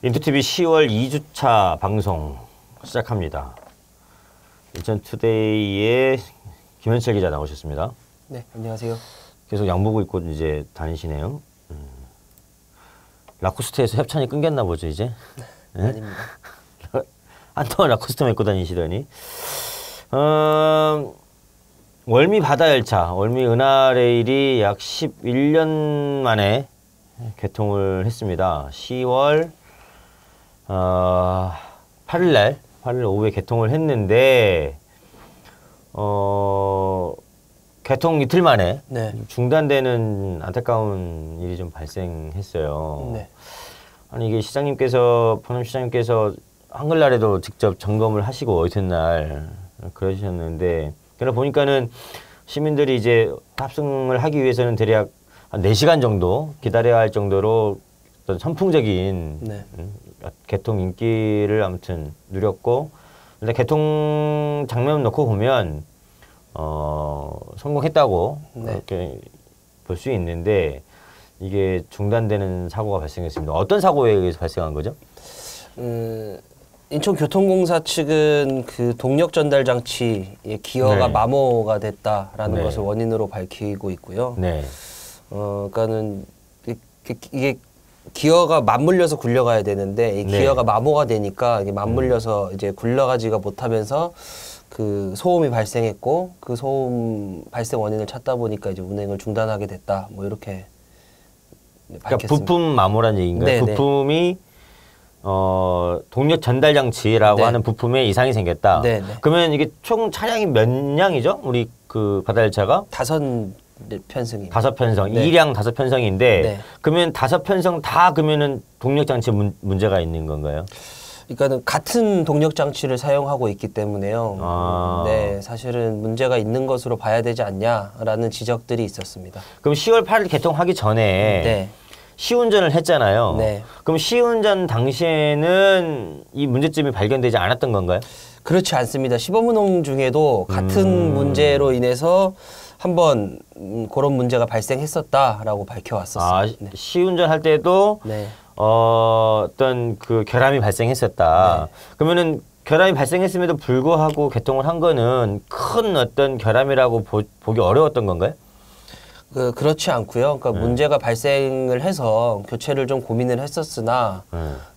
인투TV 10월 2주차 방송 시작합니다. 인천투데이의 김현철 기자 나오셨습니다. 네, 안녕하세요. 계속 양복 입고 이제 다니시네요. 라코스테에서 협찬이 끊겼나 보죠, 이제? 네? 아닙니다. 한동안 라코스테만 입고 다니시더니. 월미 바다열차, 월미 은하레일이 약 11년 만에 개통을 했습니다. 10월 8일 오후에 개통을 했는데 개통 이틀 만에 네. 중단되는 안타까운 일이 좀 발생했어요. 네. 아니 이게 포남 시장님께서 한글날에도 직접 점검을 하시고 이튿날 그러셨는데 그러다 보니까는 시민들이 이제 탑승을 하기 위해서는 대략 한 4시간 정도 기다려야 할 정도로 어떤 선풍적인 네. 개통 인기를 아무튼 누렸고 일단 개통 장면 놓고 보면 성공했다고 네. 그렇게 볼 수 있는데 이게 중단되는 사고가 발생했습니다. 어떤 사고에 의해서 발생한 거죠? 인천교통공사 측은 그 동력 전달 장치의 기어가 네. 마모가 됐다라는 네. 것을 원인으로 밝히고 있고요. 네. 그러니까는 이게 기어가 맞물려서 굴려가야 되는데 이 네. 기어가 마모가 되니까 이게 맞물려서 이제 굴러가지가 못하면서 그 소음이 발생했고 그 소음 발생 원인을 찾다 보니까 이제 운행을 중단하게 됐다. 뭐 이렇게 밝혔습니다. 그러니까 부품 마모란 얘기인가요? 네, 부품이 동력 전달 장치라고 네. 하는 부품에 이상이 생겼다. 네, 네. 그러면 이게 총 차량이 몇 량이죠? 우리 그 바다열차가? 5편승입니다. 5편성, 네. 2량 5편성인데 네. 그러면 5편성 다 그러면은 동력 장치 문제가 있는 건가요? 그러니까는 같은 동력 장치를 사용하고 있기 때문에요. 아. 네, 사실은 문제가 있는 것으로 봐야 되지 않냐라는 지적들이 있었습니다. 그럼 10월 8일 개통하기 전에 네. 시운전을 했잖아요. 네. 그럼 시운전 당시에는 이 문제점이 발견되지 않았던 건가요? 그렇지 않습니다. 시범운행 중에도 같은 문제로 인해서 한번 그런 문제가 발생했었다라고 밝혀왔었습니다. 아, 시운전 할 때도 네. 어떤 그 결함이 발생했었다. 네. 그러면은 결함이 발생했음에도 불구하고 개통을 한 거는 큰 어떤 결함이라고 보기 어려웠던 건가요? 그렇지 않고요. 그러니까 문제가 발생을 해서 교체를 좀 고민을 했었으나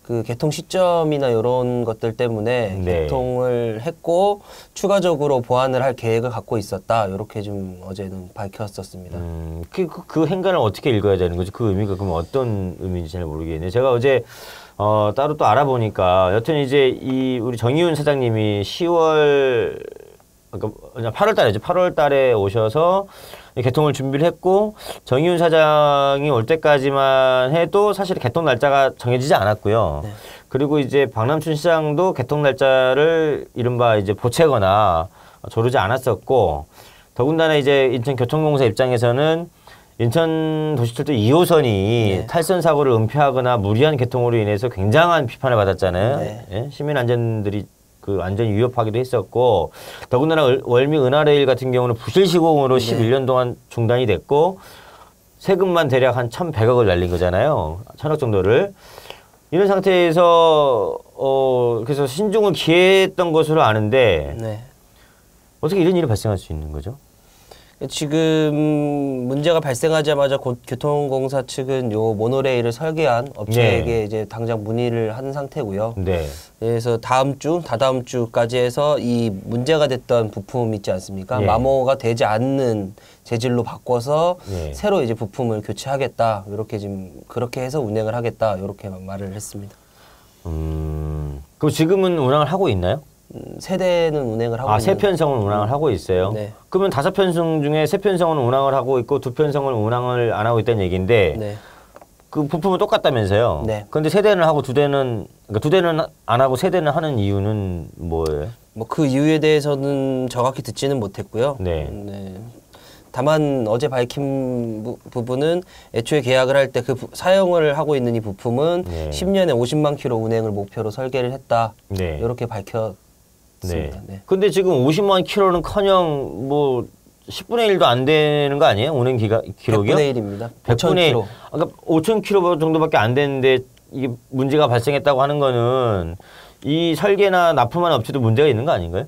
그 개통 시점이나 이런 것들 때문에 네. 개통을 했고 추가적으로 보완을 할 계획을 갖고 있었다. 이렇게 좀 어제는 밝혔었습니다. 그 행간을 어떻게 읽어야 되는 거지? 그 의미가 그럼 어떤 의미인지 잘 모르겠네요. 제가 어제 따로 또 알아보니까 여튼 이제 이 우리 정의훈 사장님이 10월 그러니까 8월 달이죠. 8월 달에 오셔서 개통을 준비를 했고 정의훈 사장이 올 때까지만 해도 사실 개통 날짜가 정해지지 않았고요. 네. 그리고 이제 박남춘 시장도 개통 날짜를 이른바 이제 보채거나 조르지 않았었고 더군다나 이제 인천교통공사 입장에서는 인천도시철도 2호선이 네. 탈선 사고를 은폐하거나 무리한 개통으로 인해서 굉장한 비판을 받았잖아요. 네. 예? 시민 안전들이 그 안전이 위협하기도 했었고 더군다나 월미 은하레일 같은 경우는 부실 시공으로 네. 11년 동안 중단이 됐고 세금만 대략 한 1,100억을 날린 거잖아요. 1,000억 정도를. 이런 상태에서 그래서 신중을 기했던 것으로 아는데 네. 어떻게 이런 일이 발생할 수 있는 거죠? 지금 문제가 발생하자마자 교통공사 측은 요 모노레일을 설계한 업체에게 네. 이제 당장 문의를 한 상태고요. 네. 그래서 다다음 주까지 해서 이 문제가 됐던 부품 있지 않습니까? 예. 마모가 되지 않는 재질로 바꿔서 예. 새로 이제 부품을 교체하겠다. 이렇게 지금 그렇게 해서 운행을 하겠다. 이렇게 말을 했습니다. 그럼 지금은 운항을 하고 있나요? 세대는 운행을 하고 세 있는. 편성은 운항을 하고 있어요. 네. 그러면 5편성 중에 3편성은 운항을 하고 있고 2편성은 운항을 안 하고 있다는 얘기인데 네. 그 부품은 똑같다면서요. 네. 그런데 세대는 하고 2대는 그러니까 2대는 안 하고 세대는 하는 이유는 뭐예요? 뭐 그 이유에 대해서는 정확히 듣지는 못했고요. 네. 다만 어제 밝힌 부분은 애초에 계약을 할 때 그 사용을 하고 있는 이 부품은 네. 10년에 50만 킬로 운행을 목표로 설계를 했다. 네. 이렇게 밝혔습니다. 네. 네. 근데 지금 50만 킬로는커녕 뭐 10분의 1도 안 되는 거 아니에요? 운행 기록이요? 100분의 1입니다. 100분의 1. 5,000km. 그러니까 5,000km 정도밖에 안 되는데 이게 문제가 발생했다고 하는 거는 이 설계나 납품하는 업체도 문제가 있는 거 아닌가요?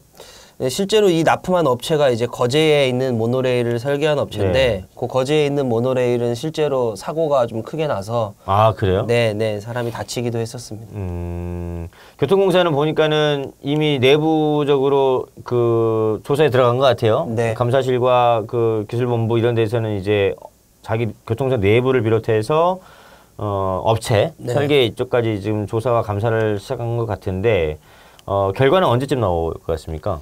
네, 실제로 이 납품한 업체가 이제 거제에 있는 모노레일을 설계한 업체인데 네. 그 거제에 있는 모노레일은 실제로 사고가 좀 크게 나서 아, 그래요? 네, 사람이 다치기도 했었습니다. 교통공사는 보니까는 이미 내부적으로 그 조사에 들어간 것 같아요. 네. 감사실과 그 기술본부 이런 데서는 이제 자기 교통공사 내부를 비롯해서 업체 네. 설계 이쪽까지 지금 조사와 감사를 시작한 것 같은데 결과는 언제쯤 나올 것 같습니까?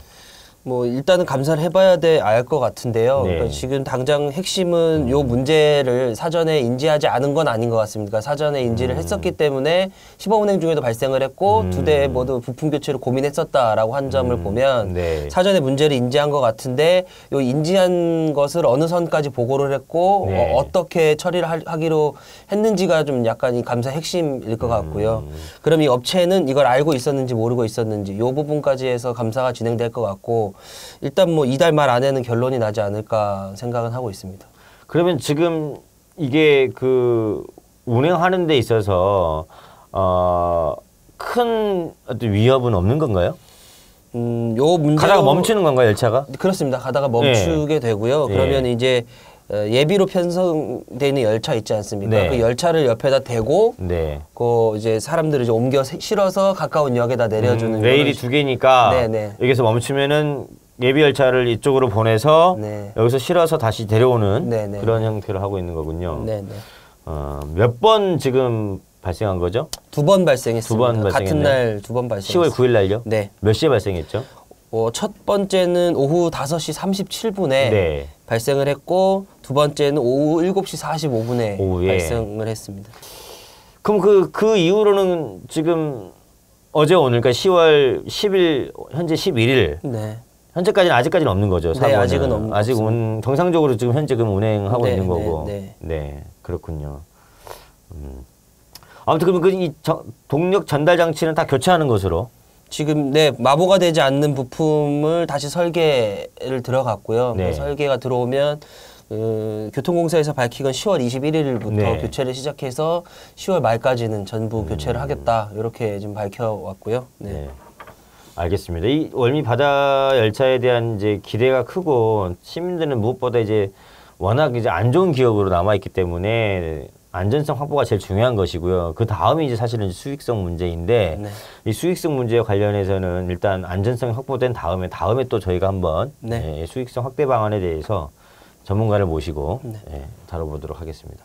뭐 일단은 감사를 해봐야 알 것 같은데요. 네. 그러니까 지금 당장 핵심은 요 문제를 사전에 인지하지 않은 건 아닌 것 같습니다. 그러니까 사전에 인지를 했었기 때문에 시범운행 중에도 발생을 했고 두 대 모두 부품 교체를 고민했었다라고 한 점을 보면 네. 사전에 문제를 인지한 것 같은데 요 인지한 것을 어느 선까지 보고를 했고 네. 어떻게 처리를 하기로 했는지가 좀 약간 이 감사 핵심일 것 같고요. 그럼 이 업체는 이걸 알고 있었는지 모르고 있었는지 요 부분까지 해서 감사가 진행될 것 같고 일단 뭐 이달 말 안에는 결론이 나지 않을까 생각은 하고 있습니다. 그러면 지금 이게 그 운행하는 데 있어서 큰 어떤 위협은 없는 건가요? 요 문제 가다가 멈추는 건가요, 열차가? 그렇습니다. 가다가 멈추게 되고요. 네. 그러면 이제 예비로 편성되어 있는 열차 있지 않습니까? 네. 그 열차를 옆에다 대고 네. 그 이제 사람들을 이제 옮겨 실어서 가까운 역에다 내려주는 레일이 거는 두 개니까 네네. 여기서 멈추면은 예비 열차를 이쪽으로 보내서 네. 여기서 실어서 다시 데려오는 네네. 그런 형태로 하고 있는 거군요. 네네. 몇 번 지금 발생한 거죠? 두 번 발생했습니다. 두번 같은 발생했네요. 날 두 번 발생했습니다. 10월 9일 날요? 네. 몇 시에 발생했죠? 첫 번째는 오후 5시 37분에 네. 발생을 했고 두 번째는 오후 7시 45분에 오후에. 발생을 했습니다. 그럼 그 이후로는 지금 어제 오늘 그러니까 10월 10일 현재 11일 네. 현재까지는 아직까지는 없는 거죠. 네, 사고는. 아직은 아직 정상적으로 지금 현재 그 운행하고 네, 있는 네, 거고. 네. 네, 그렇군요. 아무튼 그러면 이 동력 전달 장치는 다 교체하는 것으로. 지금 마모가 되지 않는 부품을 다시 설계를 들어갔고요. 네. 설계가 들어오면 교통공사에서 밝히건 10월 21일부터 네. 교체를 시작해서 10월 말까지는 전부 교체를 하겠다 이렇게 지금 밝혀왔고요. 네. 네. 알겠습니다. 이 월미 바다 열차에 대한 이제 기대가 크고 시민들은 무엇보다 이제 워낙 이제 안 좋은 기억으로 남아 있기 때문에 안전성 확보가 제일 중요한 것이고요. 그 다음이 이제 사실은 수익성 문제인데 네. 이 수익성 문제와 관련해서는 일단 안전성이 확보된 다음에 또 저희가 한번 네. 수익성 확대 방안에 대해서 전문가를 모시고 네. 다뤄보도록 하겠습니다.